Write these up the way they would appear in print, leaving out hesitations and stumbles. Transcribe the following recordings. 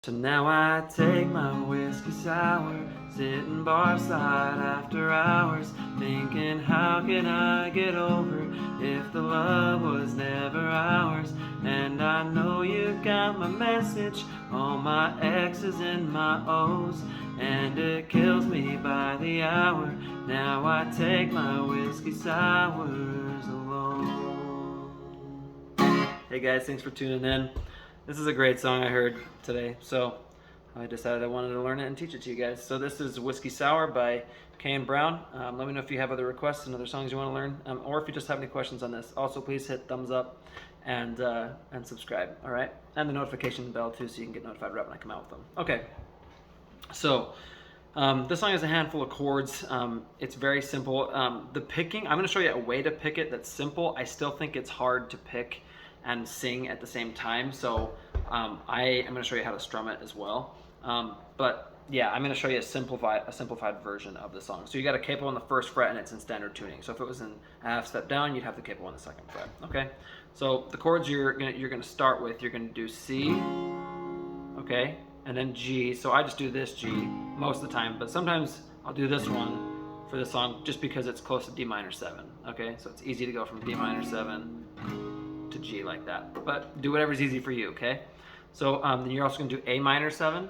So now I take my whiskey sour, sitting barside after hours, thinking how can I get over if the love was never ours. And I know you got my message, all my X's and my O's, and it kills me by the hour. Now I take my whiskey sours alone. Hey guys, thanks for tuning in. This is a great song I heard today, so I decided I wanted to learn it and teach it to you guys. So this is Whiskey Sour by Kane Brown. Let me know if you have other requests and other songs you want to learn, or if you just have any questions on this. Also, please hit thumbs up and subscribe, all right? And the notification bell too, so you can get notified right when I come out with them. Okay, so this song has a handful of chords. It's very simple. The picking, I'm going to show you a way to pick it that's simple. I still think it's hard to pick and sing at the same time, so I am going to show you how to strum it as well. But yeah, I'm going to show you a simplified version of the song. So you got a capo on the first fret and it's in standard tuning. So if it was in a half step down, you'd have the capo on the second fret. Okay. So the chords you're going to start with, you're going to do C, okay, and then G. So I just do this G most of the time, but sometimes I'll do this one for the song just because it's close to D minor 7. Okay, so it's easy to go from D minor 7 to G like that, but do whatever's easy for you. Okay, so then you're also going to do A minor 7,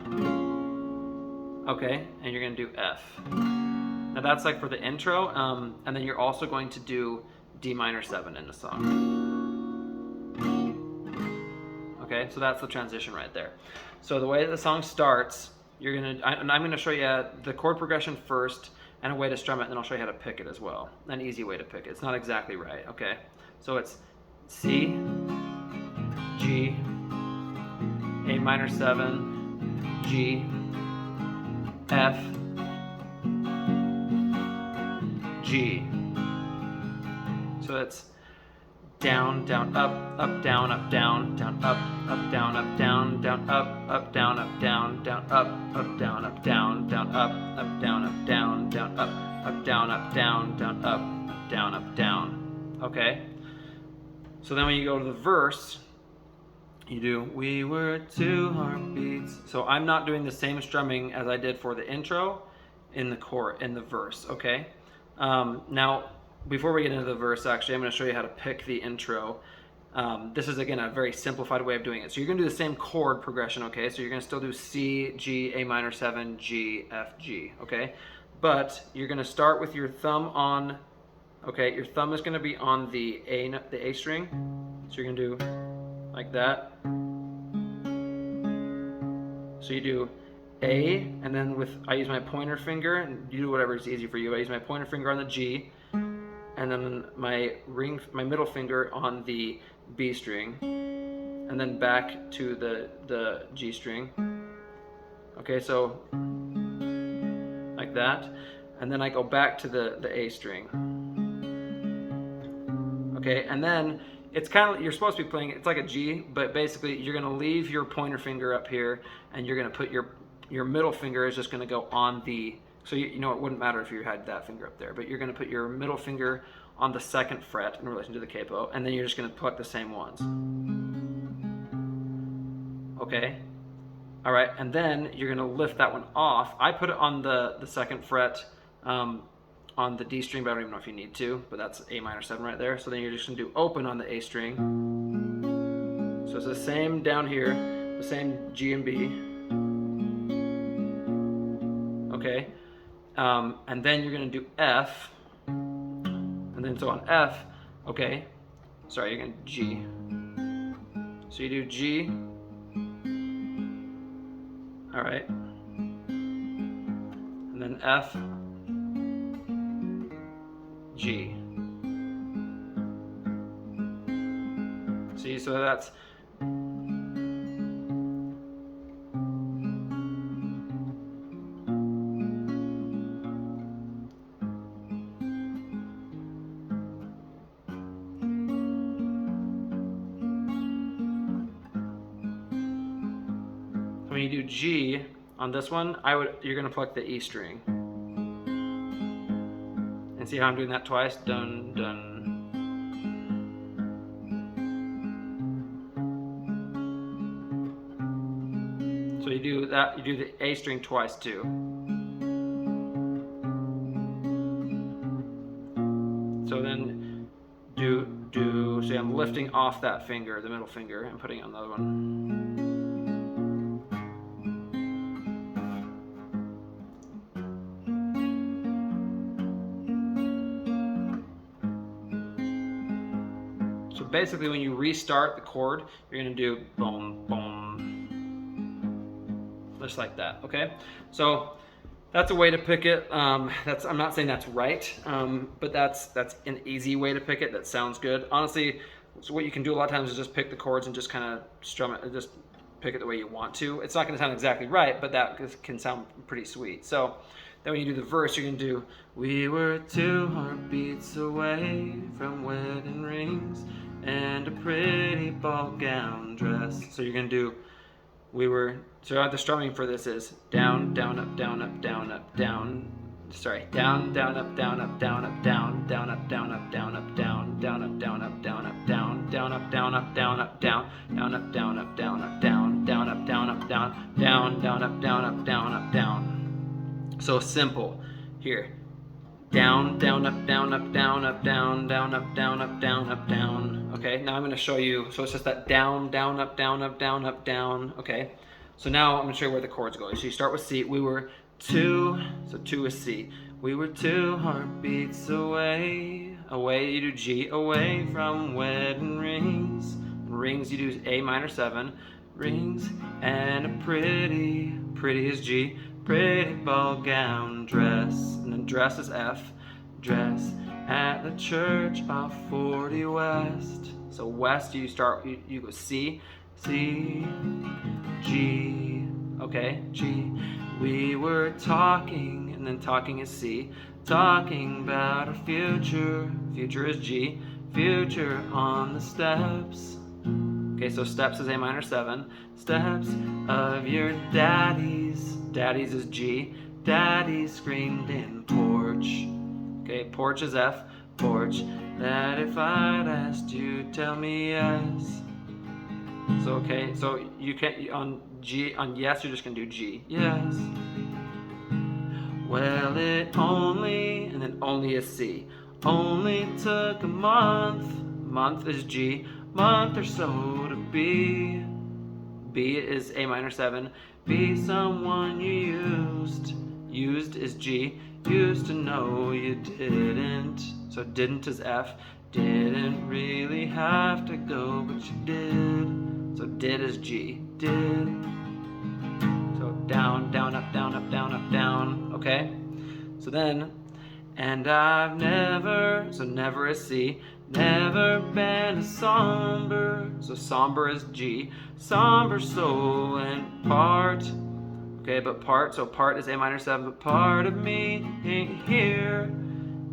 okay, and you're going to do F. Now that's like for the intro, and then you're also going to do D minor 7 in the song. Okay, so that's the transition right there. So the way the song starts, I'm gonna show you the chord progression first and a way to strum it, and then I'll show you how to pick it as well. An easy way to pick it. It's not exactly right, okay? So it's C, G, A minor 7, G, F, G. So it's down, down, up, down, down, down, up, down, down, down, up, down, down, down, up, down, down, down, up, down, down, down, up, down, down, down, up, down. Okay? So then when you go to the verse, you do, we were two heartbeats. So I'm not doing the same strumming as I did for the intro in the verse, okay? Now, before we get into the verse, actually, I'm going to show you how to pick the intro. This is, again, a very simplified way of doing it. So you're going to do the same chord progression, okay? So you're going to still do C, G, A minor 7, G, F, G, okay? But you're going to start with your thumb on, okay, your thumb is going to be on the A string. So you're going to do like that. So you do A, and then I use my pointer finger, and you do whatever is easy for you. I use my pointer finger on the G, and then my middle finger on the B string, and then back to the G string. Okay, so like that, and then I go back to the A string. Okay, and then it's kind of, you're supposed to be playing, it's like a G, but basically you're gonna leave your pointer finger up here, and you're gonna put your middle finger is just gonna go on the, so you know, it wouldn't matter if you had that finger up there, but you're going to put your middle finger on the second fret in relation to the capo, and then you're just going to pluck the same ones. Okay? All right, and then you're going to lift that one off. I put it on the second fret on the D string, but I don't even know if you need to, but that's A minor 7 right there. So then you're just going to do open on the A string. So it's the same down here, the same G and B. Okay? And then you're going to do F, and then so on F, okay, sorry, you're going to G. So you do G, all right, and then F, G. See, so that's, when you do G on this one, you're gonna pluck the E string. And see how I'm doing that twice? Dun, dun. So you do that, you do the A string twice too. So then so I'm lifting off that finger, the middle finger, and putting it on the other one. So basically when you restart the chord, you're gonna do boom, boom, just like that, okay? So that's a way to pick it. I'm not saying that's right, but that's an easy way to pick it that sounds good. Honestly, so what you can do a lot of times is just pick the chords and just kind of strum it, just pick it the way you want to. It's not going to sound exactly right, but that can sound pretty sweet. So then when you do the verse, you're going to do, we were 2 heartbeats away from wedding rings and a pretty ball gown dress. So you're going to do, so the strumming for this is down, down, up, down, up, down, up, down. Sorry, down, down, up, down, up, down, up, down, down, up, down, up, down, up, down, down, up, down, up, down, up, down, down, up, down, up, down, up, down, down, up, down, up, down, up, down, down, up, down, up, down, down, down, up, down, up, down, up, down. So simple. Here. Down, down, up, down, up, down, up, down, down, up, down, up, down, up, down. Okay, now I'm going to show you, so it's just that down, down, up, down, up, down, up, down. Okay, so now I'm going to show you where the chords go. So you start with C. We were 2, so 2 is C. We were 2 heartbeats away. Away you do G, away from wedding rings. Rings you do A minor 7. Rings and a pretty is G. Pretty ball gown dress. And then dress is F. Dress at the church off 40 West. So West you start, you go C, C, G. Okay, G. We were talking, and then talking is C. Talking about our future. Future is G. Future on the steps. Okay, so steps is A minor 7. Steps of your daddies. Daddies is G. Daddy screamed in porch. Okay, porch is F. Porch. That if I'd asked you, tell me yes. So okay, so you can't on G, on yes you're just gonna do G. Yes. Well, it only, and then only is C. Only took a month. Month is G. Month or so to be. B is A minor 7. Be someone you used. Used is G. Used to know you didn't. So didn't is F. Didn't really have to go, but you did. So did is G. Did. So down, down, up, down, up, down, up, down. Okay? So then, and I've never, so never is C. Never been a somber. So somber is G. Somber soul and part. Okay, but part, so part is A minor 7, but part of me ain't here.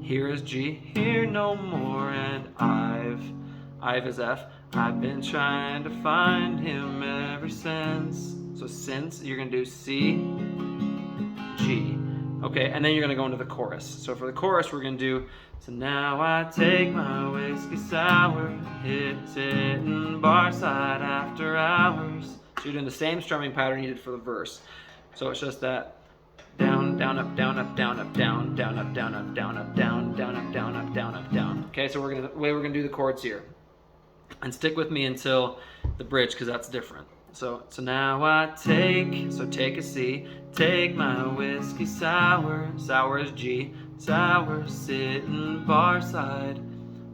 Here is G, here no more, and I've is F. I've been trying to find him ever since. So since, you're gonna do C, G. Okay, and then you're gonna go into the chorus. So for the chorus, we're gonna do, so now I take my whiskey sour, hitting bar side after hours. So you're doing the same strumming pattern you did for the verse. So it's just that down, down, up, down, up, down, up, down, down, up, down, up, down, up, down, down, up, down, up, down, up, down. Okay, so the way we're gonna do the chords here. And stick with me until the bridge, because that's different. So now I take, so take a C, take my whiskey sour, sour is G, sour sitting bar side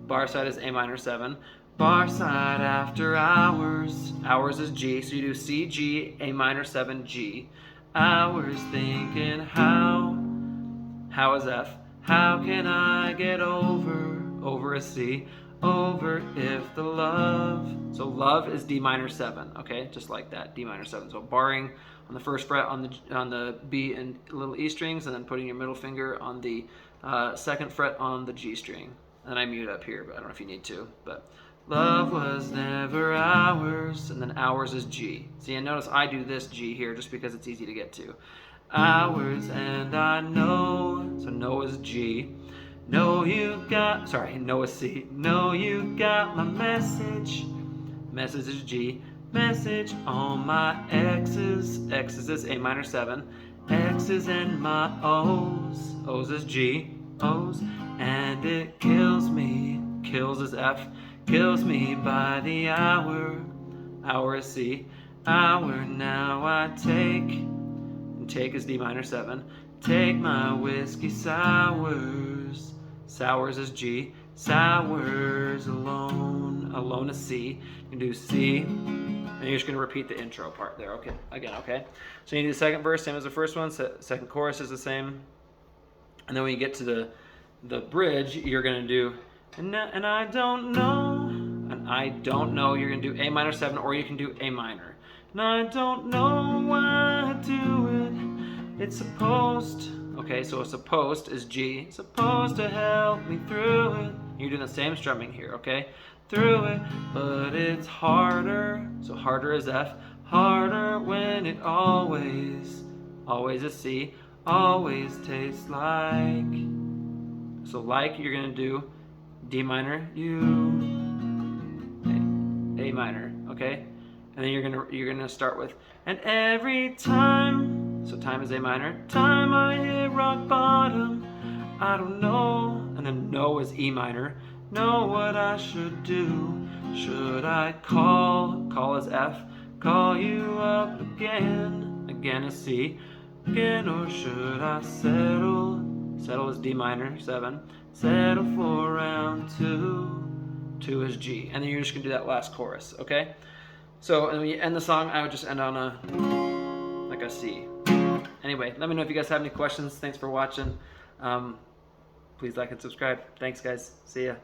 is A minor 7, bar side after hours, hours is G, so you do C, G, A minor 7, G, hours thinking how is F, how can I get over is C, over if the love, so love is D minor 7, okay, just like that, D minor 7. So barring on the first fret on the B and little E strings, and then putting your middle finger on the second fret on the G string. And I mute up here, but I don't know if you need to. But love was never ours, and then ours is G. See, and notice I do this G here just because it's easy to get to. Ours, and I know, so know is G. No, you got, sorry, no is C. No, you got my message. Message is G. message all my X's. X's is A minor 7. X's and my O's. O's is G. O's. And it kills me. Kills is F. Kills me by the hour. Hour is C. Hour now I take. And take is D minor 7. Take my whiskey sours. Sours is G. Sours alone. Alone is C. You can do C. And you're just going to repeat the intro part there. Okay. Again, okay? So you do the second verse, same as the first one. Second chorus is the same. And then when you get to the bridge, you're going to do, and I don't know. And I don't know, you're going to do A minor 7, or you can do A minor. And I don't know why I do it. It's supposed, okay, so supposed is G. Supposed to help me through it. You're doing the same strumming here, okay? Through it, but it's harder. So harder is F. Harder when it always is C. Always tastes like. So like, you're going to do D minor, U, A minor, okay? And then you're gonna start with, and every time, so time is A minor, time I hit rock bottom, I don't know, and then no is E minor, know what I should do. Should I call is F, call you up again, again is C, again, or should I settle is D minor 7, settle for round 2. 2 is G, and then you're just gonna do that last chorus, okay? So, and when you end the song, I would just end on a C. Anyway, let me know if you guys have any questions. Thanks for watching. Please like and subscribe. Thanks, guys. See ya.